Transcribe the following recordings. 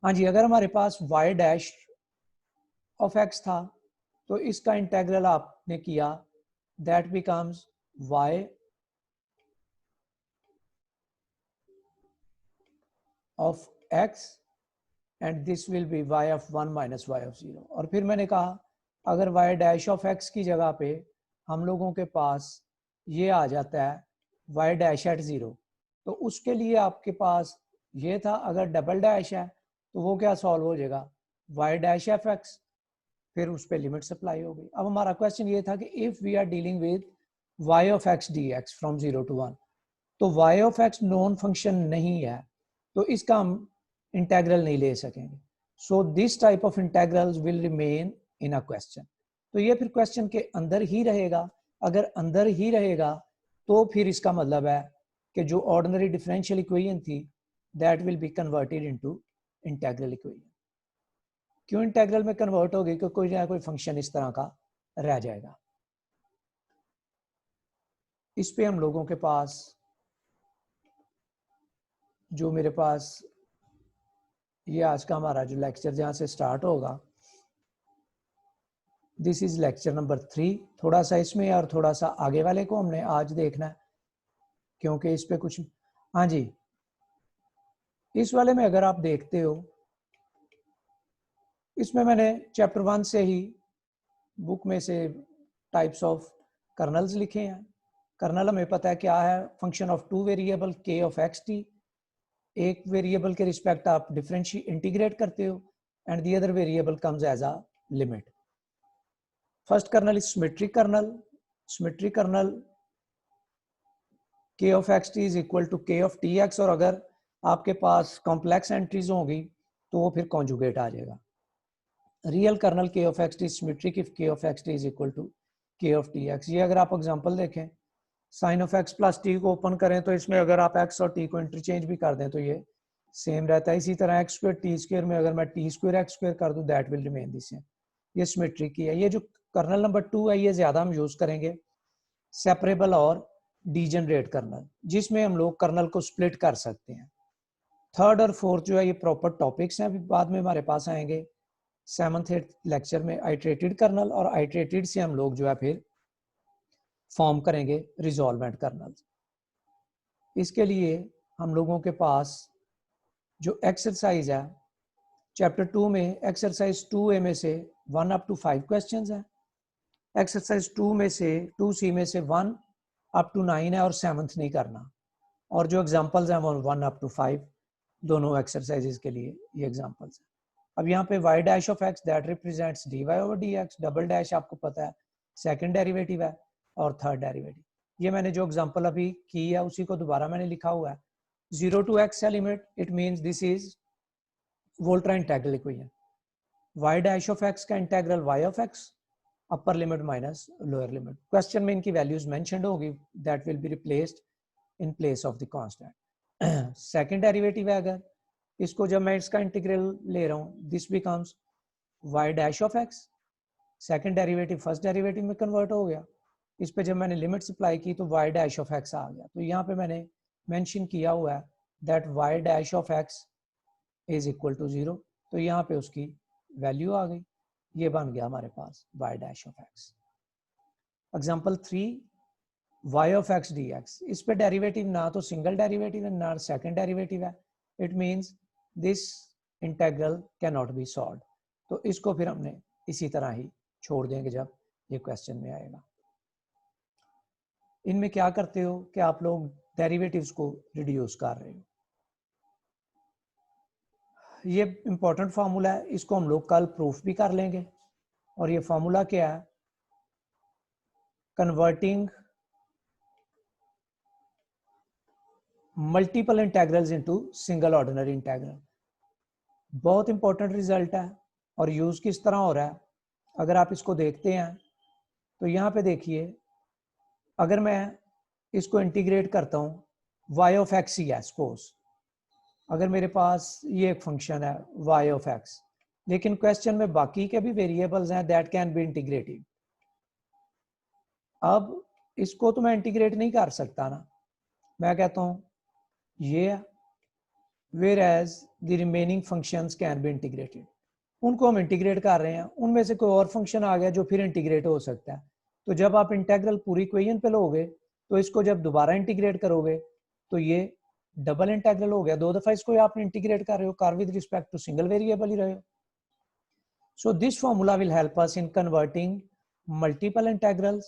हाँ जी, अगर हमारे पास y डैश ऑफ x था तो इसका इंटेग्रल आपने किया, that becomes y of x and this will be y of 1 minus y of 0। और फिर मैंने कहा अगर y डैश ऑफ x की जगह पे हम लोगों के पास ये आ जाता है y डैश एट 0, तो उसके लिए आपके पास ये था। अगर डबल डैश है तो वो क्या सॉल्व हो जाएगा, y डैश एफ एक्स, फिर उस पर लिमिट सप्लाई हो गई। अब हमारा क्वेश्चन ये था कि if we are dealing with y of x dx from 0 to 1, तो y of x known function नहीं है तो इसका हम इंटेग्रल नहीं ले सकेंगे। So this type of integrals will remain in a question. तो ये फिर क्वेश्चन के अंदर ही रहेगा। अगर अंदर ही रहेगा तो फिर इसका मतलब है कि जो ऑर्डिनरी डिफरेंशियल इक्वेशन थी that will be converted into integral equation. क्यों इंटेग्रल में कन्वर्ट होगी, क्योंकि कोई ना कोई फंक्शन इस तरह का रह जाएगा। इस पे हम लोगों के पास जो मेरे पास ये आज का हमारा जो लेक्चर जहाँ से स्टार्ट होगा, दिस इज लेक्चर नंबर 3। थोड़ा सा इसमें और थोड़ा सा आगे वाले को हमने आज देखना है क्योंकि इस पे कुछ, हाँ जी, इस वाले में अगर आप देखते हो इसमें मैंने चैप्टर 1 से ही बुक में से टाइप्स ऑफ कर्नल्स लिखे हैं। कर्नल हमें पता है क्या है, function of two variable k of x t. एक वेरिएबल के रिस्पेक्ट आप डिफरेंशिएट इंटीग्रेट करते हो and the other variable comes as a limit. First kernel is symmetric kernel. Symmetric kernel k of x t is equal to k of t x, और अगर आपके पास complex entries होंगी तो वो फिर कॉन्जुगेट आ जाएगा। Real kernel k of x t symmetric if k of x t is equal to k of t x. ये अगर आप एग्जांपल देखें, sine of x plus t को ओपन करें तो इसमें अगर आप एक्स और टी को इंटरचेंज भी कर दें तो ये सेम रहता है। इसी तरह एक्स स्क्वायर टी स्क्वायर में अगर मैं टी स्क्वायर एक्स स्क्वायर कर दूं that will remain the same. ये सिमेट्रिक की है। ये जो कर्नल नंबर 2 है ये ज्यादा हम यूज करेंगे सेपरेबल और डीजनरेट कर्नल, जिसमें हम लोग कर्नल को स्प्लिट कर सकते हैं। थर्ड और फोर्थ जो है ये प्रॉपर टॉपिक्स हैं, अभी बाद में हमारे पास आएंगे। 7th 8th लेक्चर में आइट्रेटेड कर्नल, और आइट्रेटेड से हम लोग जो है फिर फॉर्म करेंगे रिजॉल्वेंट कर्नल। इसके लिए हम लोगों के पास जो एक्सरसाइज है चैप्टर 2 में, एक्सरसाइज 2A में से 1 up to 5 क्वेश्चंस हैं। एक्सरसाइज 2 में से 2C में से 1 up to 9 है और 7th नहीं करना। और जो एग्जांपल्स हैं वो 1 up to 5 दोनों एक्सरसाइजेज के लिए ये एग्जांपल्स हैं। अब यहाँ पे y dash of x that represents dy over dx। Double dash आपको पता है सेकंड डेरिवेटिव है और थर्ड डेरिवेटिव। ये मैंने जो एग्जांपल अभी की है उसी को दोबारा मैंने लिखा हुआ है। 0 to x है limit, it means this is Volterra integral equation. y dash of x का integral y of x upper limit minus lower limit. Question में इनकी वैल्यूज मेंशन्ड होगी, that will be replaced in place of the constant. Second derivative है, अगर इसको जब मैं इसका इंटीग्रल ले रहा हूं this becomes y dash of x। Second derivative first derivative में कन्वर्ट हो गया। इस पे जब मैंने लिमिट्स अप्लाई की तो y डैश ऑफ x आ गया। तो यहाँ पे मैंने मेंशन किया हुआ है that y dash of x is equal to 0। तो यहाँ पे उसकी वैल्यू आ गई। ये बन गया हमारे पास y dash of x। Example 3 y of x dx। इस पे डेरिवेटिव ना तो सिंगल डेरिवेटिव है ना सेकंड डेरिवेटिव है, it means this integral can not be solved. तो इसको फिर हमने इसी तरह ही छोड़ देंगे जब ये क्वेश्चन में आएगा। इनमें क्या करते हो कि आप लोग डेरिवेटिव्स को रिड्यूस कर रहे हो। ये इंपॉर्टेंट फार्मूला है, इसको हम लोग कल प्रूफ भी कर लेंगे। और ये फार्मूला क्या है, converting multiple integrals into single ordinary integral. बहुत इंपॉर्टेंट रिजल्ट है और यूज किस तरह हो रहा है अगर आप इसको देखते हैं तो यहाँ पे देखिए, अगर मैं इसको इंटीग्रेट करता हूँ y ऑफ x ही है सपोज, अगर मेरे पास ये एक फंक्शन है y ऑफ x, लेकिन क्वेश्चन में बाकी के भी वेरिएबल्स हैं दैट कैन बी इंटीग्रेटेड। अब इसको तो मैं इंटीग्रेट नहीं कर सकता ना, मैं कहता हूँ ये whereas the remaining functions can be integrated. उनको हम इंटीग्रेट कर रहे हैं, उनमें से कोई और फंक्शन आ गया जो फिर इंटीग्रेट हो सकता है। तो जब आप इंटीग्रल पूरी इक्वेशन पे लोगे तो इसको जब दोबारा इंटीग्रेट करोगे तो ये डबल इंटीग्रल हो गया, दो दफा इसको आपने इंटीग्रेट कर रहे हो, कर with respect to single variable ही रहे हो। So this formula will help us in converting multiple integrals.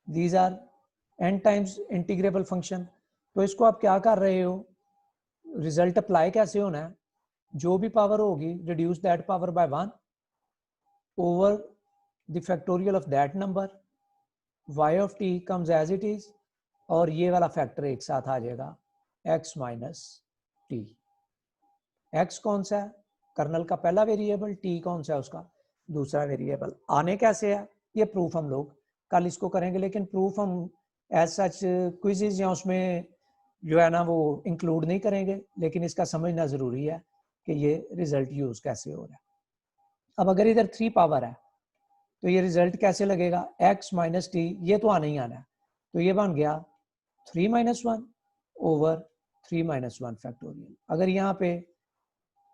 These are n times integrable function. तो इसको आप क्या कर रहे हो, रिजल्ट अप्लाई कैसे होना है, जो भी पावर होगी reduce that power bye 1 over the factorial of that number, y of t comes as it is, और ये वाला फैक्टर एक साथ आ जाएगा x माइनस टी। x कौन सा है, कर्नल का पहला वेरिएबल, t कौन सा है उसका दूसरा वेरिएबल। आने कैसे है ये प्रूफ हम लोग कल इसको करेंगे, लेकिन प्रूफ हम एज सच क्विज़ेस या उसमें जो है ना वो इंक्लूड नहीं करेंगे, लेकिन इसका समझना जरूरी है कि ये रिजल्ट यूज कैसे हो रहा है। अब अगर इधर 3 पावर है तो ये रिजल्ट कैसे लगेगा, x माइनस टी, ये तो आना ही आना है, तो ये बन गया 3 माइनस 1 ओवर 3 माइनस 1 फैक्टोरियल। अगर यहाँ पे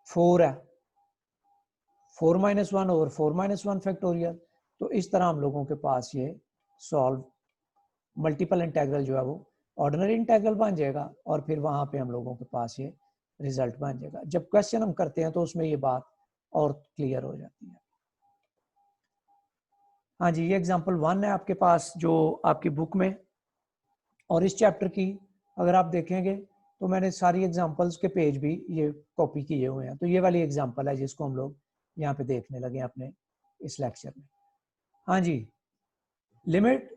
4 है, 4 माइनस 1 ओवर 4 माइनस 1 फैक्टोरियल। तो इस तरह हम लोगों के पास ये सॉल्व मल्टीपल इंटीग्रल जो है वो ऑर्डिनरी इंटीग्रल बन जाएगा, और फिर वहां पे हम लोगों के पास ये रिजल्ट बन जाएगा। जब क्वेश्चन हम करते हैं तो उसमें ये बात और क्लियर हो जाती है। हाँ जी, ये एग्जांपल 1 है आपके पास जो आपकी बुक में, और इस चैप्टर की अगर आप देखेंगे तो मैंने सारी एग्जांपल्स के पेज भी ये कॉपी किए हुए हैं। तो ये वाली एग्जांपल है जिसको हम लोग यहाँ पे देखने लगे अपने इस लेक्चर में। हाँ जी, लिमिट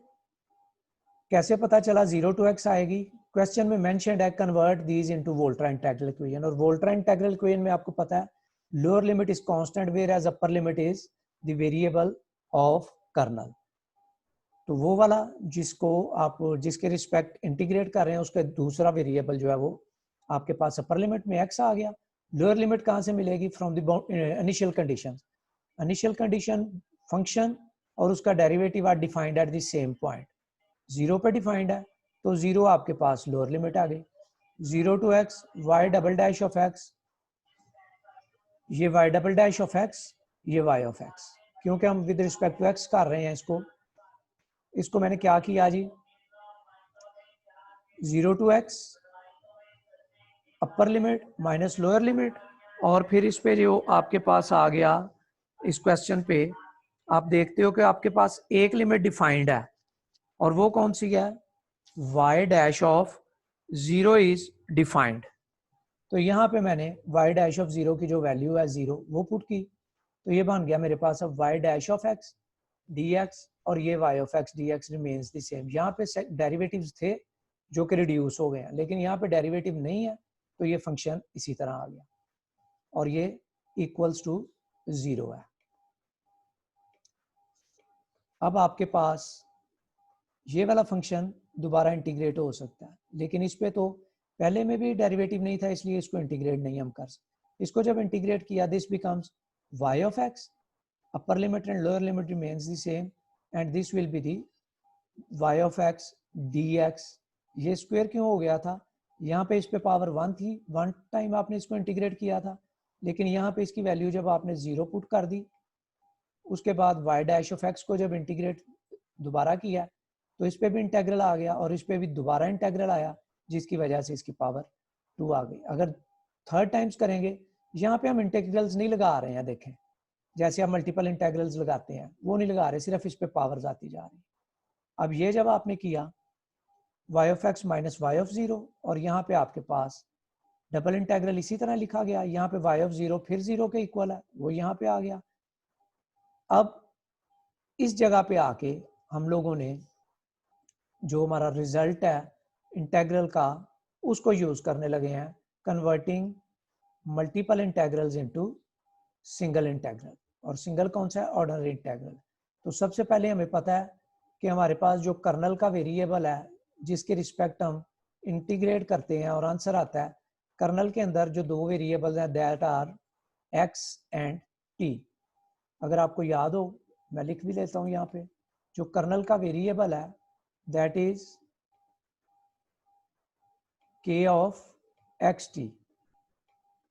कैसे पता चला 0 to x आएगी, क्वेश्चन में मेंशन्ड है convert these into Volterra integral equation, और वोल्ट्रा इंटीग्रल इक्वेशन में आपको पता है lower limit is constant whereas upper limit is the variable of kernel. तो वो वाला जिसको आप जिसके रिस्पेक्ट इंटीग्रेट कर रहे हैं उसका दूसरा वेरिएबल जो है वो आपके पास अपर लिमिट में x आ गया। लोअर लिमिट कहाँ से मिलेगी, from the initial condition. Initial condition function और उसका derivative are defined at the same point, 0 पे डिफाइंड है तो 0 आपके पास लोअर लिमिट आ गई। 0 to x y double dash of x, ये y double dash of x, ये y ऑफ x, क्योंकि हम विद रिस्पेक्ट टू x कर रहे हैं इसको मैंने क्या किया जी, 0 to x upper limit minus lower limit, और फिर इस पे जो आपके पास आ गया इस क्वेश्चन पे आप देखते हो कि आपके पास एक लिमिट डिफाइंड है, और वो कौन सी है, y dash of 0 is defined. तो यहाँ पे मैंने y डैश ऑफ 0 की जो वैल्यू है 0 वो पुट की, तो ये बन गया मेरे पास अब y dash of x dx, और ये y of x dx remains the same. यहाँ पे डेरिवेटिव्स थे जो कि रिड्यूस हो गए हैं, लेकिन यहाँ पे डेरिवेटिव नहीं है तो ये फंक्शन इसी तरह आ गया, और ये इक्वल्स टू 0 है। अब आपके पास ये वाला फंक्शन दोबारा इंटीग्रेट हो सकता है, लेकिन इस पे तो पहले में भी डेरिवेटिव नहीं था, इसलिए इसको इंटीग्रेट नहीं हम कर सकते। इसको जब इंटीग्रेट किया this becomes y of x, upper limit and lower limit remains the same, and this will be the y of x dx। ये स्क्वायर क्यों हो गया था, यहाँ पे इस पे पावर 1 थी, 1 टाइम आपने इसको इंटीग्रेट किया था, लेकिन यहाँ पे इसकी वैल्यू जब आपने 0 पुट कर दी, उसके बाद y डैश ऑफ x को जब इंटीग्रेट दोबारा किया तो इस पे भी इंटीग्रल आ गया, और इस पे भी दोबारा इंटीग्रल आया, जिसकी वजह से इसकी पावर 2 आ गई। अगर थर्ड टाइम्स करेंगे, यहाँ पे हम इंटीग्रल्स नहीं लगा रहे हैं, देखें जैसे आप मल्टीपल इंटीग्रल्स लगाते हैं वो नहीं लगा रहे, सिर्फ इस पे पावर्स आती जा रही। अब ये जब आपने किया y of x minus y of 0, और यहाँ पे आपके पास डबल इंटीग्रल इसी तरह लिखा गया, यहाँ पे y ऑफ 0 फिर 0 के इक्वल है, वो यहाँ पे आ गया। अब इस जगह पे आके हम लोगों ने जो हमारा रिजल्ट है इंटीग्रल का उसको यूज करने लगे हैं, converting multiple integrals into single integral. और सिंगल कौन सा है, ऑर्डिनरी इंटीग्रल। तो सबसे पहले हमें पता है कि हमारे पास जो कर्नल का वेरिएबल है जिसके रिस्पेक्ट हम इंटीग्रेट करते हैं और आंसर आता है, कर्नल के अंदर जो दो वेरिएबल्स हैं that are x and t। अगर आपको याद हो, मैं लिख भी लेता हूँ यहाँ पे, जो कर्नल का वेरिएबल है that is k of x T.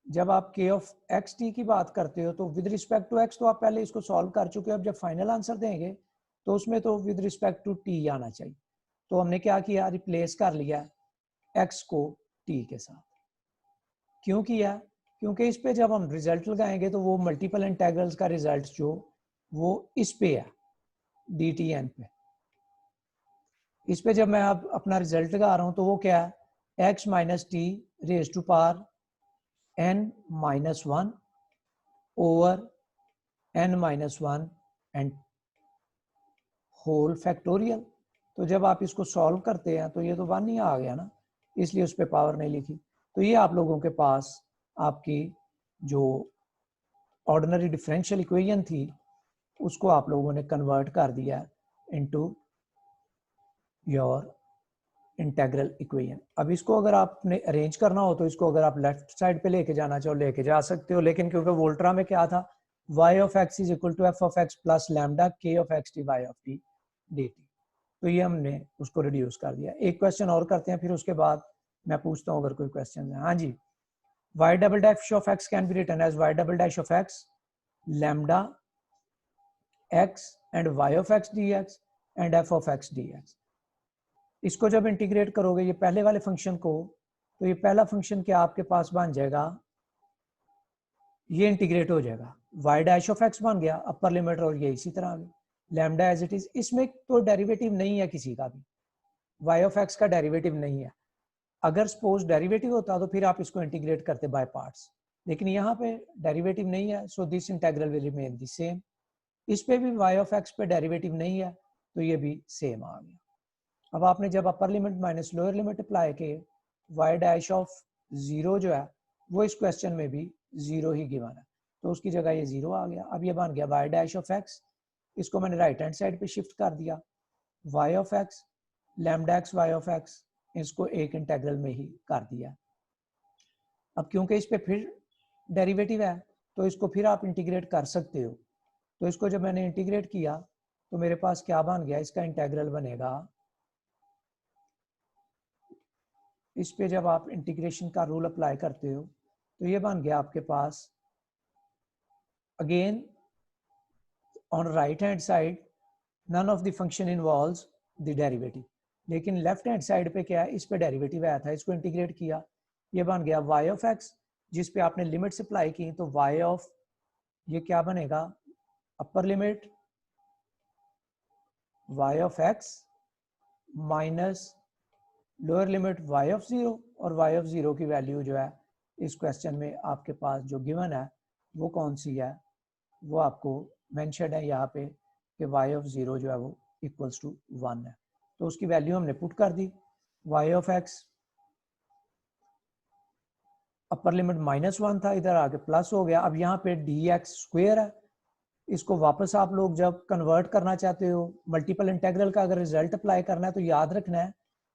जब आप k ऑफ एक्स टी की बात करते हो तो विद रिस्पेक्ट टू x तो आप पहले इसको सॉल्व कर चुके हो, अब जब फाइनल आंसर देंगे तो उसमें तो विद रिस्पेक्ट टू t आना चाहिए। तो हमने क्या किया, रिप्लेस कर लिया x को t के साथ। क्यों किया, क्योंकि इस पे जब हम रिजल्ट लगाएंगे तो वो मल्टीपल इंटेग्रल्स का रिजल्ट जो वो इस पे है डी टी एन पे। इस पे जब मैं अब अपना रिजल्ट लगा रहा हूं तो वो क्या है, x minus t raise to power n minus one over n minus one and whole factorial. तो जब आप इसको सॉल्व करते हैं तो ये तो वन ही आ गया ना, इसलिए उस पर पावर नहीं लिखी। तो ये आप लोगों के पास आपकी जो ऑर्डिनरी डिफरेंशियल इक्वेशन थी उसको आप लोगों ने कन्वर्ट कर दिया इनटू योर इंटेग्रल इक्वेशन। अब इसको अगर आपने अरेंज करना हो तो इसको अगर आप लेफ्ट साइड पे लेके जाना चाहो लेके जा सकते हो, लेकिन क्योंकि वोल्ट्रा में क्या था, y of x is equal to f of x plus lambda k of x t y of t dt, तो ये हमने उसको रिड्यूस कर दिया। एक क्वेश्चन और करते हैं, फिर उसके बाद मैं पूछता हूँ अगर कोई क्वेश्चन है। हाँ जी, y double dash of x can be written as y double dash of x lambda x and y of x dx and f of x dx। इसको जब इंटीग्रेट करोगे ये पहले वाले फंक्शन को, तो ये पहला फंक्शन क्या आपके पास बन जाएगा, ये इंटीग्रेट हो जाएगा, y डैश ऑफ x बन गया अपर लिमिट, और ये इसी तरह आ गया लैम्डा एज इट इज। इसमें तो डेरिवेटिव नहीं है किसी का भी, y ऑफ x का डेरिवेटिव नहीं है। अगर सपोज डेरिवेटिव होता तो फिर आप इसको इंटीग्रेट करते बाय पार्ट्स, लेकिन यहाँ पे डेरिवेटिव नहीं है, so this integral will remain the same. इस पे भी y ऑफ x पे डेरिवेटिव नहीं है तो ये भी सेम आ गया। अब आपने जब अपर limit minus lower limit apply किए, y डैश ऑफ जीरो जो है वो इस क्वेश्चन में भी जीरो ही गिवन है, तो उसकी जगह ये जीरो आ गया। अब ये बन गया y डैश ऑफ x, इसको मैंने राइट हैंड साइड पे शिफ्ट कर दिया, y of x lambda x y of x, इसको एक इंटीग्रल में ही कर दिया। अब क्योंकि इस पे फिर डेरिवेटिव है तो इसको फिर आप इंटीग्रेट कर सकते हो। तो इसको जब मैंने इंटीग्रेट किया तो मेरे पास क्या बन गया, इसका इंटीग्रल बनेगा, इस पे जब आप इंटीग्रेशन का रूल अप्लाई करते हो तो ये बन गया आपके पास again on right hand side none of the function involves the derivative, लेकिन लेफ्ट हैंड साइड पे क्या है, इस पे डेरिवेटिव आया था, इसको इंटीग्रेट किया, ये बन गया y ऑफ x, जिस पे आपने लिमिट्स अप्लाई की तो y ऑफ, ये क्या बनेगा upper limit y of x minus lower limit y of zero, और y ऑफ जीरो की वैल्यू जो है इस क्वेश्चन में आपके पास जो गिवन है वो कौन सी है, वो आपको मेंशन है यहाँ पे कि y ऑफ जीरो जो है वो इक्वल्स टू 1 है, तो उसकी वैल्यू हमने पुट कर दी। y of x upper limit -1 था, इधर आके प्लस हो गया। अब यहाँ पे dx स्क्वायर है, इसको वापस आप लोग जब कन्वर्ट करना चाहते हो मल्टीपल इंटीग्रल का अगर रिजल्ट अप्लाई करना है तो याद रखना है,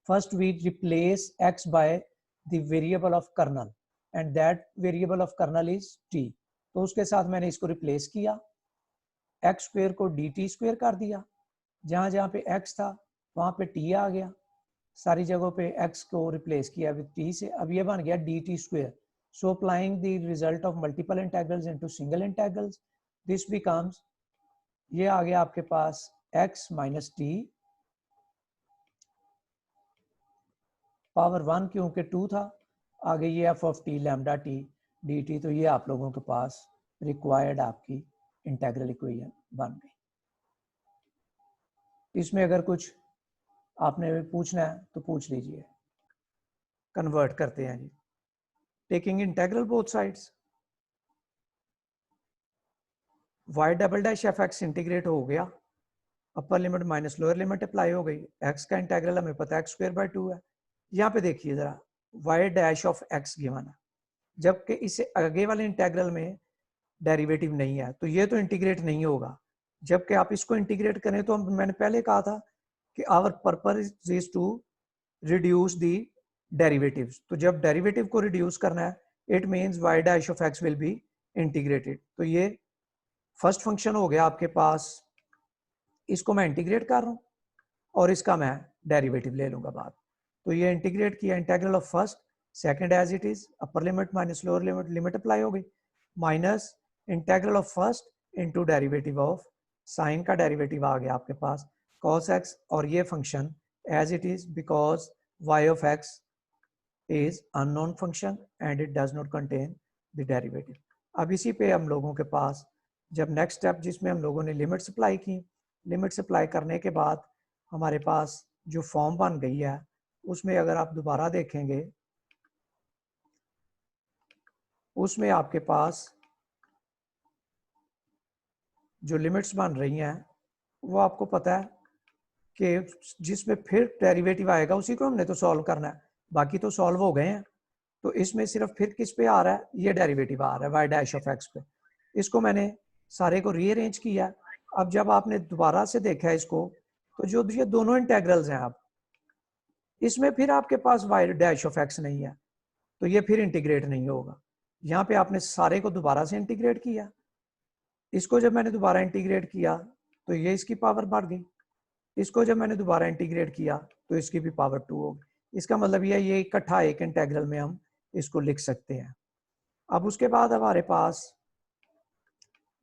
first we replace x by the variable of kernel and that variable of kernel is t। तो उसके साथ मैंने इसको रिप्लेस किया, x स्क्वायर को dt स्क्वायर कर दिया, जहां जहां पे x था वहां पे t आ गया, सारी जगहों पे x को रिप्लेस किया विद t से। अब ये बन गया dt square. So applying the result of multiple integrals into single integrals, this becomes, ये आ गया आपके पास x माइनस टी पावर 1, क्योंकि 2 था, आगे ये f of t lambda t dt। तो ये आप लोगों के पास रिक्वायर्ड आपकी इंटीग्रल इक्वेशन बन गई। इसमें अगर कुछ आपने पूछना है तो पूछ लीजिए। कन्वर्ट करते हैं जी, taking integral both sides, y double dash F X integrate हो गया, upper limit minus lower limit apply हो गई, x का इंटीग्रल हमें पता है x स्क्वायर बाय 2 है। यहाँ पे देखिए जरा y dash of x given है, जबकि इससे आगे वाले इंटीग्रल में डेरिवेटिव नहीं है तो ये तो इंटीग्रेट नहीं होगा। जबकि आप इसको इंटीग्रेट करें तो मैंने पहले कहा था कि our purpose is to reduce the derivatives, तो जब डेरिवेटिव को रिड्यूस करना है it means y dash of x will be integrated. तो ये फर्स्ट फंक्शन हो गया आपके पास, इसको मैं इंटीग्रेट कर रहा हूं और इसका मैं डेरिवेटिव ले लूंगा बाद। तो ये इंटीग्रेट किया integral of first second as it is, upper limit minus lower limit, limit apply हो गई, minus integral of first into derivative of sine का डेरिवेटिव आ गया आपके पास cos x, और ये function as it is because y of x is unknown function and it does not contain the derivative. अब इसी पे हम लोगों के पास जब नेक्स्ट स्टेप जिसमें हम लोगों ने लिमिट्स अप्लाई की, लिमिट्स अप्लाई करने के बाद हमारे पास जो फॉर्म बन गई है उसमें अगर आप दोबारा देखेंगे उसमें आपके पास जो लिमिट्स बन रही हैं वो आपको पता है कि जिसमें फिर डेरिवेटिव आएगा उसी को हमने तो सॉल्व करना है, बाकी तो सॉल्व हो गए हैं। तो इसमें सिर्फ फिर किस पे आ रहा है, ये डेरिवेटिव आ रहा है वाई डैश ऑफ एक्स पे। इसको मैंने सारे को रीअरेंज किया। अब जब आपने दोबारा से देखा है इसको तो जो ये दोनों इंटेग्रल्स हैं, अब इसमें फिर आपके पास वाई डैश ऑफ एक्स नहीं है तो ये फिर इंटीग्रेट नहीं होगा। यहाँ पे आपने सारे को दोबारा से इंटीग्रेट किया, इसको जब मैंने दोबारा इंटीग्रेट किया तो ये इसकी पावर बढ़ गई, इसको जब मैंने दोबारा इंटीग्रेट किया तो इसकी भी पावर 2 होगी। इसका मतलब ये इकट्ठा एक इंटेग्रल में हम इसको लिख सकते हैं। अब उसके बाद हमारे पास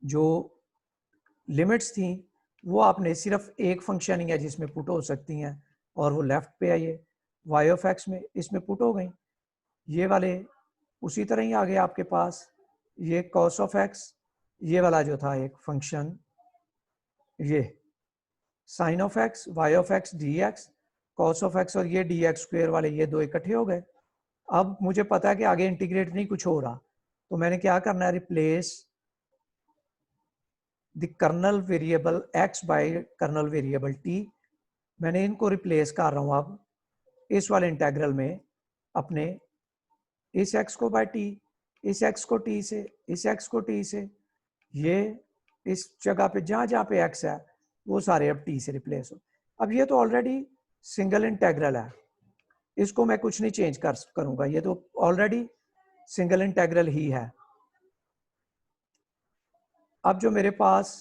जो लिमिट्स थी वो आपने सिर्फ एक फंक्शन ही है जिसमें पुट हो सकती हैं और वो लेफ्ट पे है ये y ऑफ x में, इसमें पुट हो गई। ये वाले उसी तरह ही आ गए आपके पास, ये cos ऑफ x, ये वाला जो था एक फंक्शन ये sin of x, y of x dx, cos of x और ये dx स्क्वायर वाले ये दो इकट्ठे हो गए। अब मुझे पता है कि आगे इंटीग्रेट नहीं कुछ हो रहा तो मैंने क्या करना है, replace the kernel variable x by kernel variable t। मैंने इनको रिप्लेस कर रहा हूं अब इस वाले इंटेग्रल में अपने इस x को बाय t, इस x को t से, इस x को t से, ये इस जगह पे जहां जहां पे x है वो सारे अब t से रिप्लेस हो। अब ये तो ऑलरेडी सिंगल इंटेग्रल है, इसको मैं कुछ नहीं चेंज करूंगा, ये तो ऑलरेडी सिंगल इंटेग्रल ही है। अब जो मेरे पास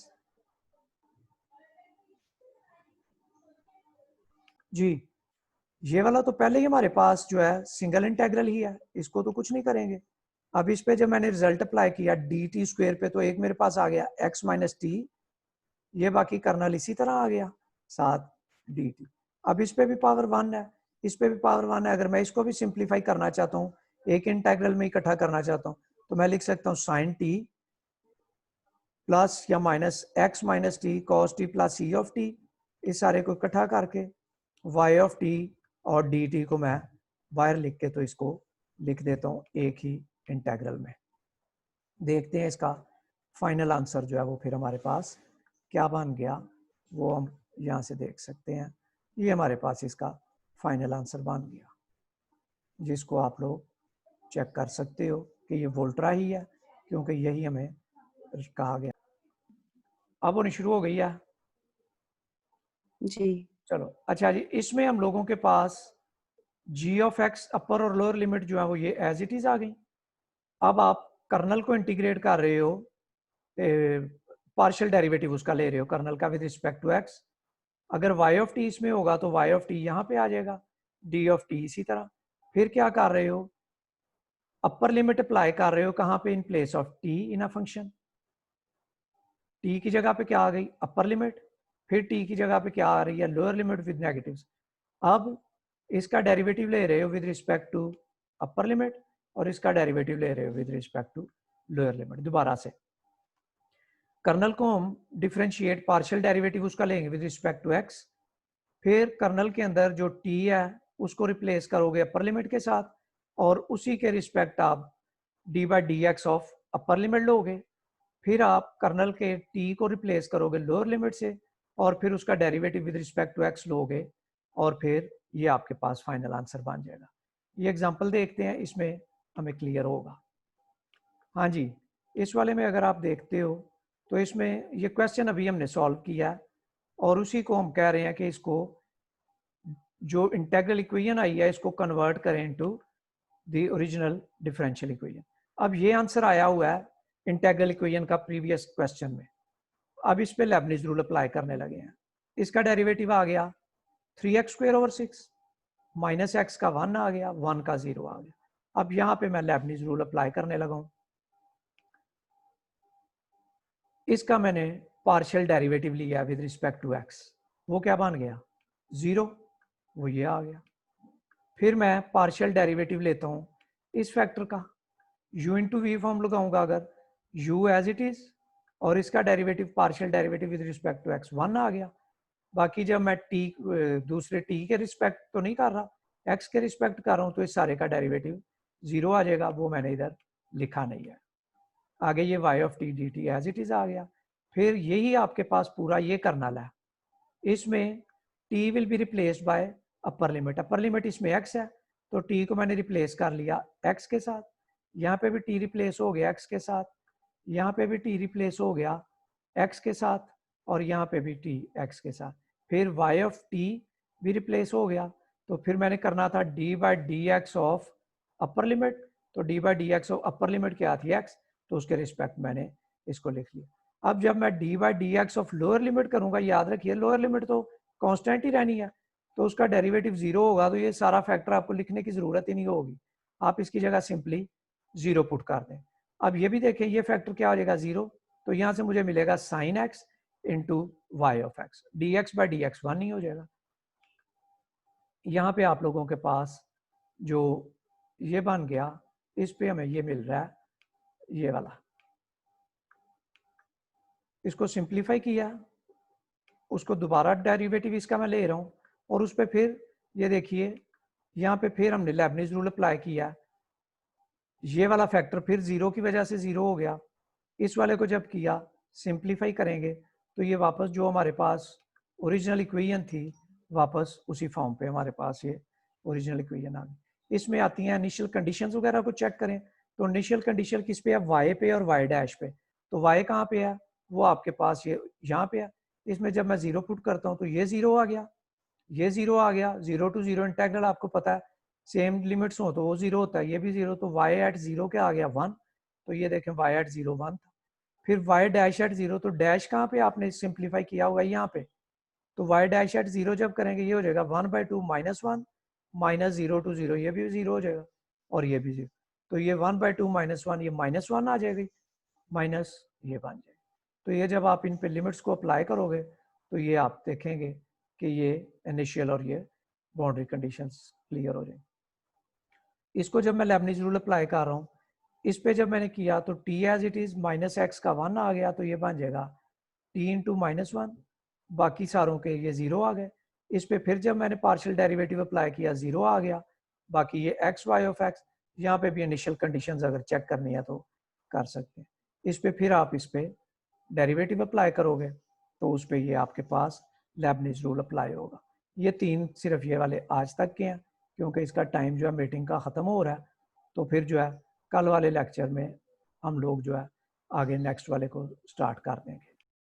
जी ये वाला तो पहले ही हमारे पास जो है सिंगल इंटेग्रल ही है, इसको तो कुछ नहीं करेंगे। अब इस पे जब मैंने रिजल्ट अप्लाई किया डी टी स्क्वायर पे तो एक मेरे पास आ गया x माइनस टी, ये बाकी कर्नल इसी तरह आ गया साथ डी टी। अब इस पे भी पावर 1 है, इस पे भी पावर 1 है। अगर मैं इसको भी सिंप्लीफाई करना चाहता हूँ, एक इंटेग्रल में इकट्ठा करना चाहता हूँ तो मैं लिख सकता हूँ साइन टी प्लस या minus x minus t cos t plus c of t, इस सारे को इकट्ठा करके y ऑफ टी और डी टी को मैं बाहर लिख के तो इसको लिख देता हूँ एक ही इंटेग्रल में। देखते हैं इसका फाइनल आंसर जो है वो फिर हमारे पास क्या बन गया, वो हम यहाँ से देख सकते हैं। ये हमारे पास इसका फाइनल आंसर बन गया, जिसको आप लोग चेक कर सकते हो कि ये वोल्ट्रा ही है क्योंकि यही हमें कहा गया। अब वो शुरू हो गई है जी। चलो अच्छा जी, इसमें हम लोगों के पास g ऑफ x अपर और लोअर लिमिट जो है वो ये एज इट इज आ गई। अब आप कर्नल को इंटीग्रेट कर रहे हो, पार्शियल डेरिवेटिव उसका ले रहे हो कर्नल का विद रिस्पेक्ट टू x। अगर y ऑफ t इसमें होगा तो y ऑफ t यहाँ पे आ जाएगा, d ऑफ t इसी तरह। फिर क्या कर रहे हो, अपर लिमिट अप्लाई कर रहे हो कहाँ पे, in place of t in a function. t की जगह पे क्या आ गई, अपर लिमिट, फिर t की जगह पे क्या आ रही है, लोअर लिमिट विद नेगेटिव्स। अब इसका डेरिवेटिव ले रहे हो with respect to upper limit और इसका डेरिवेटिव ले रहे हो with respect to lower limit. दोबारा से कर्नल को हम डिफरेंशिएट पार्शियल डेरिवेटिव उसका लेंगे विद रिस्पेक्ट टू x, फिर कर्नल के अंदर जो t है उसको रिप्लेस करोगे अपर लिमिट के साथ और उसी के रिस्पेक्ट आप d by d x of upper limit लोगे। फिर आप कर्नल के t को रिप्लेस करोगे लोअर लिमिट से और फिर उसका derivative with respect to x लोगे और फिर ये आपके पास फाइनल आंसर बन जाएगा। ये एग्जांपल देखते हैं, इसमें हमें क्लियर होगा। हाँ जी, इस वाले में अगर आप देखते हो तो इसमें ये क्वेश्चन अभी हमने सॉल्व किया है और उसी को हम कह रहे हैं कि इसको जो इंटेग्रल इक्वेशन आई है इसको कन्वर्ट करें into the original differential equation. अब ये आंसर आया हुआ है इंटेग्रल इक्वेशन का प्रीवियस क्वेश्चन में। अब इस पे लेबनिज रूल अप्लाई करने लगे हैं। इसका डेरिवेटिव आ गया 3x² ओवर 6 माइनस एक्स का 1 आ गया, 1 का 0 आ गया। अब यहाँ पे मैं लेबनीज रूल अप्लाई करने लगा हूँ। इसका मैंने पार्शियल डेरिवेटिव लिया विद रिस्पेक्ट टू एक्स, वो क्या बन गया 0, वो ये आ गया। फिर मैं पार्शियल डेरिवेटिव लेता हूँ इस फैक्टर का, u इंटू वी फॉर्म लगाऊंगा अगर u एज इट इज, और इसका derivative partial derivative with respect to x 1 आ गया। बाकी जब मैं t दूसरे t के रिस्पेक्ट तो नहीं कर रहा, x के रिस्पेक्ट कर रहा हूँ, तो इस सारे का डेरिवेटिव 0 आ जाएगा, वो मैंने इधर लिखा नहीं है। आगे ये y of t dt as it is आ गया। फिर यही आपके पास पूरा ये करना है, इसमें t will be replaced by upper limit. Upper limit इसमें x है, तो t को मैंने रिप्लेस कर लिया x के साथ, यहाँ पे भी t रिप्लेस हो गया x के साथ, यहाँ पे भी t रिप्लेस हो गया x के साथ, और यहाँ पे भी t x के साथ। फिर y ऑफ t भी रिप्लेस हो गया, तो फिर मैंने करना था d by d x of upper limit, तो d by d x of upper limit क्या थी x, तो उसके रिस्पेक्ट मैंने इसको लिख लिया। अब जब मैं d by d x of lower limit करूंगा, याद रखिए लोअर लिमिट तो कांस्टेंट ही रहनी है, तो उसका डेरिवेटिव 0 होगा, तो ये सारा फैक्टर आपको लिखने की जरूरत ही नहीं होगी, आप इसकी जगह सिंपली 0 पुट कर दें। अब ये भी देखें, ये फैक्टर क्या हो जाएगा 0, तो यहाँ से मुझे मिलेगा sine x into y of x, d x by d x 1 नहीं हो जाएगा। यहाँ पे आप लोगों के पास जो ये बन गया, इस पे हमें ये मिल रहा है, ये वाला, इसको सिंप्लीफाई किया, उसको दोबारा डेरिवेटिव इसका मैं ले रहा हूँ, और उस पर फिर ये देखिए यहाँ पे फिर हमने लेबनीज रूल अप्लाई किया, ये वाला फैक्टर फिर 0 की वजह से 0 हो गया। इस वाले को जब किया सिंप्लीफाई करेंगे, तो ये वापस जो हमारे पास ओरिजिनल इक्वेशन थी, वापस उसी फॉर्म पे हमारे पास ये ओरिजिनल इक्वेशन आ गई। इसमें आती हैं इनिशियल कंडीशंस वगैरह को चेक करें, तो इनिशियल कंडीशन किस पे है, y पे और y डैश पे। तो y कहाँ पे है, वो आपके पास ये यहाँ पे है। इसमें जब मैं 0 पुट करता हूँ, तो ये 0 आ गया, ये 0 आ गया, 0 टू 0 इंटेग्रल आपको पता है सेम लिमिट्स हो तो वो 0 होता है, ये भी 0, तो y एट 0 क्या आ गया 1, तो ये देखें y एट 0 1 था। फिर y डैश एट 0, तो डैश कहाँ पे आपने सिंप्लीफाई किया हुआ है यहाँ पे, तो y डैश एट 0 जब करेंगे ये हो जाएगा 1/2 माइनस 1 माइनस 0 टू 0, ये भी 0 हो जाएगा और ये भी 0, तो ये 1/2 माइनस 1, ये माइनस 1 आ जाएगी, माइनस ये बन जाएगी। तो ये जब आप इन पे लिमिट्स को अप्लाई करोगे, तो ये आप देखेंगे कि ये इनिशियल और ये बाउंड्री कंडीशंस क्लियर हो जाएंगे। इसको जब मैं लेबनीज रूल अप्लाई कर रहा हूँ, इस पे जब मैंने किया तो t as it is minus x का 1 आ गया, तो ये बन जाएगा t इंटू माइनस 1, बाकी सारों के ये 0 आ गए। इस पे फिर जब मैंने पार्शियल डेरिवेटिव अप्लाई किया 0 आ गया, बाकी ये एक्स वाई ऑफ एक्स, यहाँ पे भी इनिशियल कंडीशंस अगर चेक करनी है तो कर सकते हैं। इस पे फिर आप इस पे डेरिवेटिव अप्लाई करोगे, तो उस पे ये आपके पास लेबनीज रूल अप्लाई होगा। ये 3 सिर्फ ये वाले आज तक के हैं, क्योंकि इसका टाइम जो है मीटिंग का ख़त्म हो रहा है, तो फिर जो है कल वाले लेक्चर में हम लोग जो है आगे नेक्स्ट वाले को स्टार्ट कर देंगे।